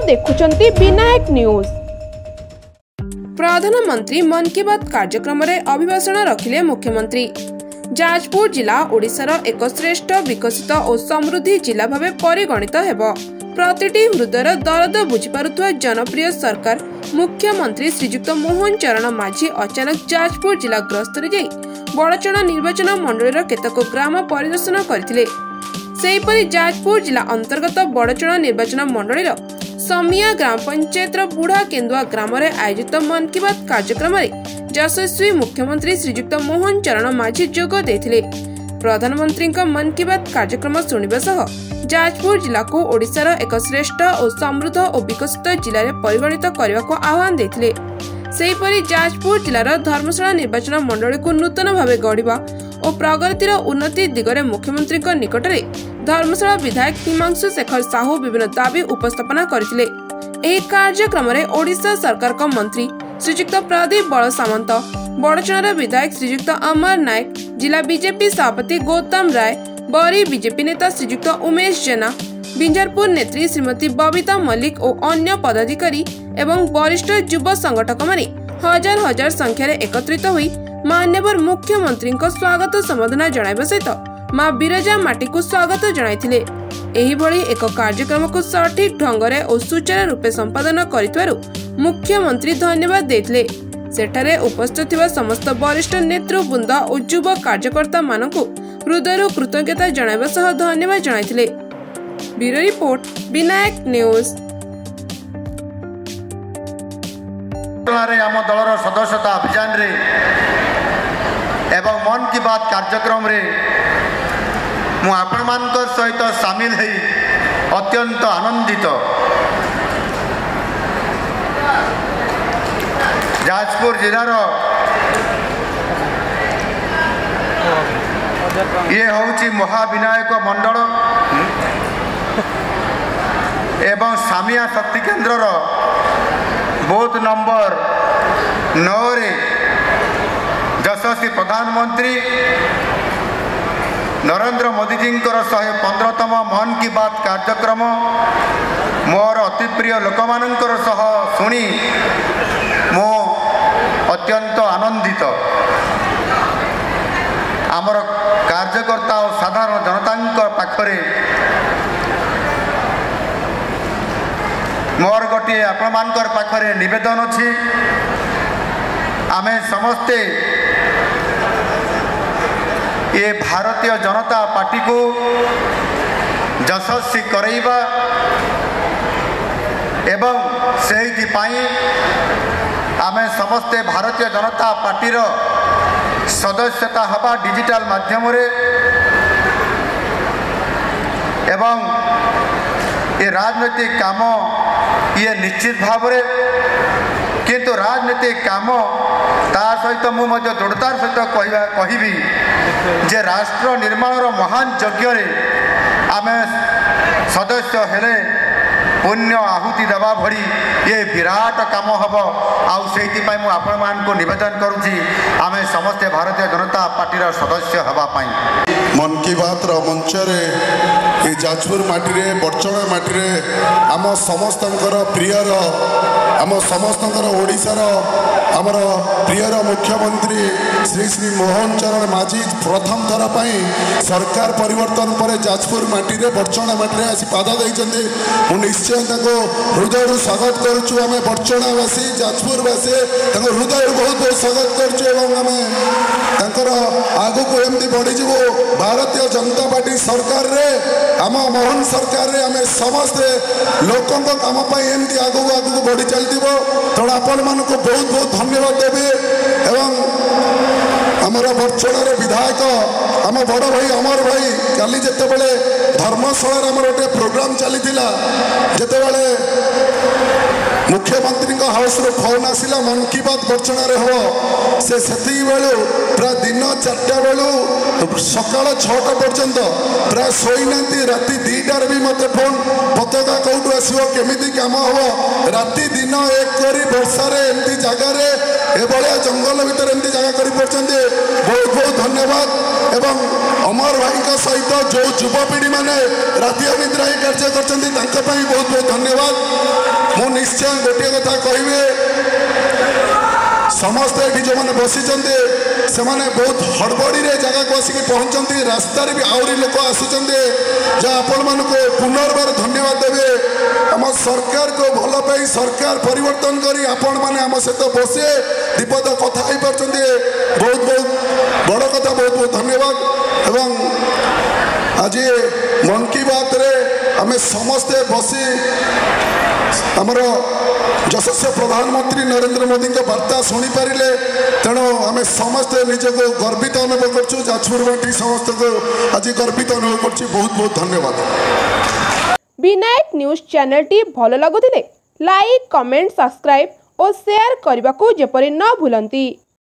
देखुचंती Vinayak news. प्रधानमंत्री मन की बात कार्यक्रम रे अभिभाषण रखिले मुख्यमंत्री। जाजपुर जिला ओडिशार एक श्रेष्ठ विकसित और समृद्धि जिला भावे परिगणित हेबो। प्रतिटी हृदयर दर्द बुझिपारुथुवा जनप्रिय सरकार मुख्यमंत्री श्रीजुक्त मोहन चरण माझी अचानक जाजपुर जिला गस्त रे जाई बड़चण निर्वाचन मंडल केतक ग्राम परिदर्शन करथिले। सेहीपरि जाजपुर जिला अंतर्गत बड़चण निर्वाचन मंडल समिया ग्राम पंचायत बुढ़ा केन्दुआ ग्राम आयोजित मन की बात कार्यक्रम में यशस्वी मुख्यमंत्री श्रीजुक्त मोहन चरण माझी जोग देथिले। प्रधानमंत्री मन की बात कार्यक्रम सुनिबा सह जाजपुर जिला को ओडिशार एक श्रेष्ठ और समृद्ध और विकसित जिले में परिगणित करने को आह्वान देथिले। सेहीपरि जाजपुर जिलार धर्मशाला निर्वाचन मंडल को नूतन भावे गढ़िबा और प्रगतिर उन्नति दिगरे मुख्यमंत्री निकट में धर्मशाला विधायक हिमांशु शेखर साहू विभिन्न दाबी उपस्थापना करथिले। एही कार्यक्रम में ओडिशा सरकार का मंत्री श्रीजुक्त प्रदीप बल सामंत, बड़चणार विधायक श्रीजुक्त अमर नायक, जिला बीजेपी सभापति गौतम राय, बरी बीजेपी नेता श्रीजुक्त उमेश जेना, बिंजारपुर नेत्री श्रीमती बबीता मल्लिक और अन्य पदाधिकारी एवं वरिष्ठ युवा संगठक माने हजार हजार संख्यार एकत्रित हुई मान्यवर मुख्यमंत्री स्वागत संबर्धना जणाइबा सहित मां बिरजा माटी को स्वागत जणाइथिले। एही भली एक कार्यक्रम को सठिक ढंगरे और सुचारू रूपे संपादन करितवारु मुख्यमंत्री धन्यवाद देथिले। सेठारे उपस्थित थिबा समस्त वरिष्ठ नेतृवृंद और युवा कार्यकर्ता मानकु हृदयरु कृतज्ञता जणाइबा सह धन्यवाद जणाइथिले। Bureau report Vinayak news. आम दलर सदस्यता अभियान रे एवं मन की बात कार्यक्रम रे मु आपण मानकर सहित सामिल है अत्यंत आनंदित। जाजपुर जिलार ये हूँ महाविनायक मंडल एवं सामिया शक्ति केन्द्र बूथ नंबर 9 रे यशस्वी प्रधानमंत्री नरेंद्र मोदी जी 115तम मन की बात कार्यक्रम मोर अति प्रिय लोक मानकर सह शुणी मो अत्यंत आनंदित। आमर कार्यकर्ता और साधारण जनता पाखरे मोर गोटे आपण मानकर पाखरे निवेदन अछि, आमे समस्ते ये भारतीय जनता पार्टी को यशस्वी करैबा एवं सेहि पाई आमे समस्ते भारतीय जनता पार्टी रो सदस्यता हवा डिजिटल माध्यम रे एवं ये राजनीतिक काम ये निश्चित भाव रे किंतु राजनीतिक काम ता सहित मुझे दृढ़तार सहित कहबी जे राष्ट्र निर्माण महान यज्ञ रे आमे सदस्य हेले पुण्य आहुति देवा भरी ये विराट काम हम आई मु आपण मान को निवेदन करुँची आमे समस्ते भारतीय जनता पार्टी सदस्य हवापाई। मन की बात मंच रे ये जाजपुर माटी रे बड़चणा माटी रे आम समस्त प्रियर आम समस्त ओडिशार आमर प्रियर मुख्यमंत्री श्री श्री मोहन चरण माझी प्रथम थर पर सरकार परिवर्तन पर जाजपुर माटी रे बड़चणा माटी रे आसी पाद देइचंदी। मु निश्चय हृदय स्वागत करुचु। आम बड़चणावासी जाजपुरवासी हृदय बहुत बहुत स्वागत करुचु। आगु को एमती बढ़ीजु भारतीय जनता पार्टी सरकार रे आम मोहन सरकार रे आम समस्ते लोकों काम एमती आगु आगु बढ़ी चलती तेणु आपण मान को बहुत बहुत धन्यवाद देवी। एवं आमर बड़चणार विधायक आम बड़ भाई अमर भाई काली जितेबाला धर्मशाला आमर गोटे प्रोग्राम चली जितेबाला मुख्यमंत्री हाउस रो फोन आसिला मन की बात बड़चणार हम से बेलू प्राय दिन 4टा बेलू सकाल 6टा पर्यंत प्राय शोना राति 2टार भी मत फोन पताका कौटू आसो केमी कम हम राति दिन एक कर वर्षार एमती जगार एभलिया जंगल भितर एमती जगह कर बहुत बहुत धन्यवाद। एवं अमर भाई सहित जो युवपीढ़ी मैंने राति अनिद्रा कार्य कर बहुत बहुत धन्यवाद। ମୁଁ ନିଶ୍ଚୟ ଗୋଟିଏ କଥା କହିବି, ସମସ୍ତେ ଏଠି ଯେଉଁମାନେ ବସିଛନ୍ତି ସେମାନେ ବହୁତ ହଡ଼ବଡ଼ିରେ ଜାଗାକୁ ଆସିକି ପହଞ୍ଚନ୍ତି, ରାସ୍ତାରେ ବି ଆହୁରି ଲୋକ ଆସୁଛନ୍ତି, ଯାହା ଆପଣମାନଙ୍କୁ ପୁନର୍ବାର ଧନ୍ୟବାଦ ଦେବେ। ଆମ ସରକାରକୁ ଭଲ ପାଇ ସରକାର ପରିବର୍ତ୍ତନ କରି ଆପଣମାନେ ଆମ ସହିତ ବସି ବିପଦ କଥା ହେଇପାରୁଛନ୍ତି, ବହୁତ ବହୁତ ବଡ଼ କଥା, ବହୁତ ବହୁତ ଧନ୍ୟବାଦ। ଏବଂ ଆଜି ମନ୍ କି ବାତ୍ରେ ଆମେ ସମସ୍ତେ ବସି ଆମର ଯଶସ୍ୱ ପ୍ରଧାନମନ୍ତ୍ରୀ ନରେନ୍ଦ୍ର ମୋଦିଙ୍କ ବାର୍ତ୍ତା ଶୁଣିପାରିଲେ, ତେଣୁ ଆମେ ସମସ୍ତେ ନିଜକୁ ଗର୍ବିତ ଅନୁଭବ କରୁଛୁ। ଯାଜପୁରବାସୀ ସମସ୍ତଙ୍କୁ ଆଜି ଗର୍ବିତ ଅନୁଭବ କରୁଛି। ବହୁତ ବହୁତ ଧନ୍ୟବାଦ। ବିନାୟକ ନ୍ୟୁଜ୍ ଚ୍ୟାନେଲଟି ଭଲ ଲାଗୁଥିଲେ ଲାଇକ୍, କମେଣ୍ଟ, ସବସ୍କ୍ରାଇବ୍ ଓ ସେୟାର କରିବାକୁ ଯେପରି ନ ଭୁଲନ୍ତି।